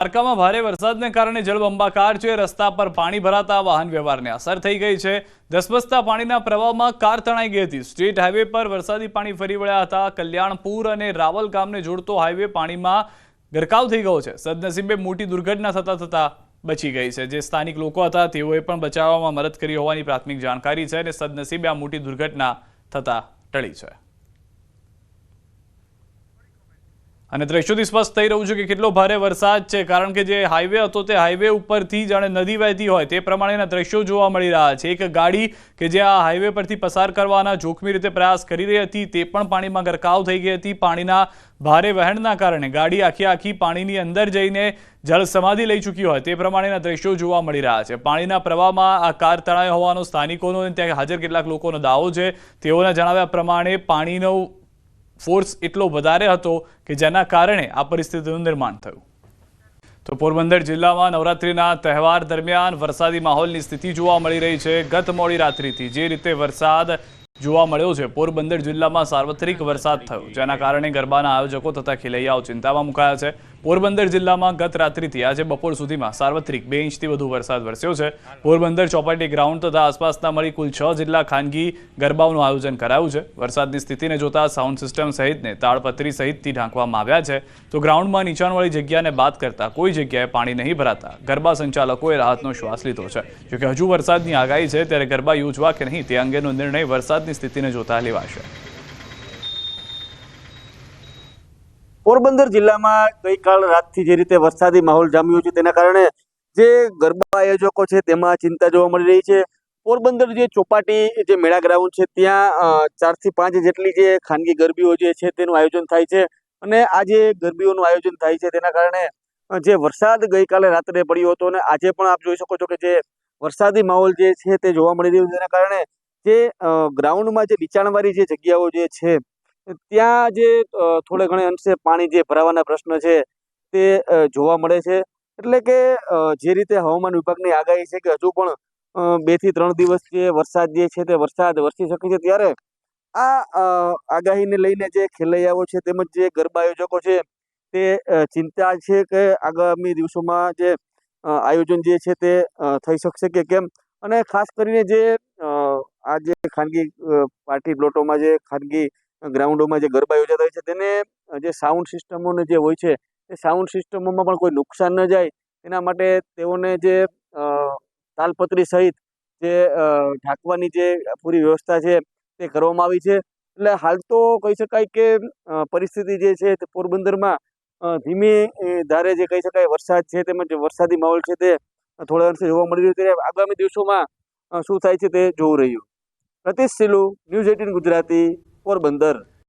દ્વારકામાં ભારે વરસાદને કારણે જળબંબાકાર છે। રસ્તા પર પાણી ભરાતા વાહન વ્યવહારને અસર થઈ ગઈ છે। ધસમસતા પાણીના પ્રવાહમાં કાર તણાઈ ગઈ હતી। સ્ટેટ હાઈવે પર વરસાદી પાણી ફરી વળ્યા હતા। કલ્યાણપુર અને રાવલ ગામને જોડતો હાઈવે પાણીમાં ગરકાવ થઈ ગયો છે। સદનસીબે મોટી દુર્ઘટના થતા બચી ગઈ છે। જે સ્થાનિક લોકો હતા તેઓએ પણ બચાવવામાં મદદ કરી હોવાની પ્રાથમિક જાણકારી છે અને સદનસીબે આ મોટી દુર્ઘટના થતા ટળી છે। અને દ્રશ્યોથી સ્પષ્ટ થઈ રહ્યું છે કે કેટલો ભારે વરસાદ છે, કારણ કે જે હાઈવે હતો તે હાઈવે ઉપરથી જાણે નદી વહેતી હોય તે પ્રમાણેના દ્રશ્યો જોવા મળી રહ્યા છે। એક ગાડી કે જે આ હાઈવે પરથી પસાર કરવાના જોખમી રીતે પ્રયાસ કરી રહી હતી તે પણ પાણીમાં ગરકાવ થઈ ગઈ હતી। પાણીના ભારે વહેણના કારણે ગાડી આખી પાણીની અંદર જઈને જળ સમાધિ લઈ ચૂકી હોય તે પ્રમાણેના દ્રશ્યો જોવા મળી રહ્યા છે। પાણીના પ્રવાહમાં આ કાર તણાઈ હોવાનો સ્થાનિકોનો ત્યાં હાજર કેટલાક લોકોનો દાવો છે। તેઓના જણાવ્યા પ્રમાણે પાણીનો ફોર્સ એટલો વધારે હતો કે જેના કારણે આ પરિસ્થિતિનું નિર્માણ થયું। તો પોરબંદર જિલ્લામાં નવરાત્રિના તહેવાર દરમિયાન વરસાદી માહોલની સ્થિતિ જોવા મળી રહી છે। ગત મોડી રાત્રિથી જે રીતે વરસાદ જોવા મળ્યો છે, પોરબંદર જિલ્લામાં સાર્વત્રિક વરસાદ થયો, જેના કારણે ગરબાના આયોજકો તથા ખેલૈયાઓ ચિંતામાં મુકાયા છે। પોરબંદર જિલ્લામાં ગત રાત્રિથી આજે બપોર સુધીમાં સાર્વત્રિક 2 ઇંચથી વધુ વરસાદ વરસ્યો છે। પોરબંદર ચોપાટી ગ્રાઉન્ડ તથા આસપાસના મળી કુલ 6 જેટલા ખાનગી ગરબાઓનું આયોજન કરાયું છે। વરસાદની સ્થિતિને જોતા સાઉન્ડ સિસ્ટમ સહિતને તાળપત્રી સહિતથી ઢાંકવામાં આવ્યા છે। તો ગ્રાઉન્ડમાં નીચાણવાળી જગ્યાને બાદ કરતા કોઈ જગ્યાએ પાણી નહીં ભરાતા ગરબા સંચાલકોએ રાહતનો શ્વાસ લીધો છે। જોકે હજુ વરસાદની આગાહી છે, ત્યારે ગરબા યોજવા કે નહીં તે અંગેનો નિર્ણય વરસાદની સ્થિતિને જોતા લેવાશે। પોરબંદર જિલ્લામાં ગઈકાલ રાતથી જે રીતે વરસાદી માહોલ જામ્યો છે તેના કારણે જે ગરબા આયોજકો છે તેમાં ચિંતા જોવા મળી રહી છે। પોરબંદર જે ચોપાટી જે મેળા ગ્રાઉન્ડ છે ત્યાં 4 થી 5 જેટલી જે ખાનગી ગરબીઓ જે છે તેનું આયોજન થાય છે અને આ જે ગરબીઓનું આયોજન થાય છે તેના કારણે જે વરસાદ ગઈકાલે રાત્રે પડ્યો હતો અને આજે પણ આપ જોઈ શકો છો કે જે વરસાદી માહોલ જે છે તે જોવા મળી રહ્યું છે। તેના કારણે જે ગ્રાઉન્ડમાં જે નીચાણવાળી જે જગ્યાઓ જે છે ત્યાં જે થોડે ઘણે અંશે પાણી જે ભરાવાના પ્રશ્ન છે તે જોવા મળે છે। એટલે કે જે રીતે હવામાન વિભાગની આગાહી છે કે હજુ પણ 2 થી 3 દિવસ જે વરસાદ જે છે તે વરસાદ વરસી શકે છે, ત્યારે આ આગાહીને લઈને જે ખેલૈયાઓ છે તેમજ જે ગરબા આયોજકો છે તે ચિંતા છે કે આગામી દિવસોમાં જે આયોજન જે છે તે થઈ શકશે કે કેમ। અને ખાસ કરીને જે આ જે ખાનગી પાર્ટી પ્લોટોમાં જે ખાનગી ગ્રાઉન્ડોમાં જે ગરબા યોજાતા હોય છે તેને જે સાઉન્ડ સિસ્ટમોને જે હોય છે એ સાઉન્ડ સિસ્ટમોમાં પણ કોઈ નુકસાન ન જાય એના માટે તેઓને જે તાલપત્રી સહિત જે ઢાંકવાની જે પૂરી વ્યવસ્થા છે તે કરવામાં આવી છે। એટલે હાલ તો કહી શકાય કે પરિસ્થિતિ જે છે તે પોરબંદરમાં ધીમી ધારે જે કહી શકાય વરસાદ છે તેમજ વરસાદી માહોલ છે તે થોડા અંશે જોવા મળી રહ્યું છે। આગામી દિવસોમાં શું થાય છે તે જોવું રહ્યું। પ્રતિશ સિલુ, ન્યૂઝ 18 ગુજરાતી, પોરબંદર।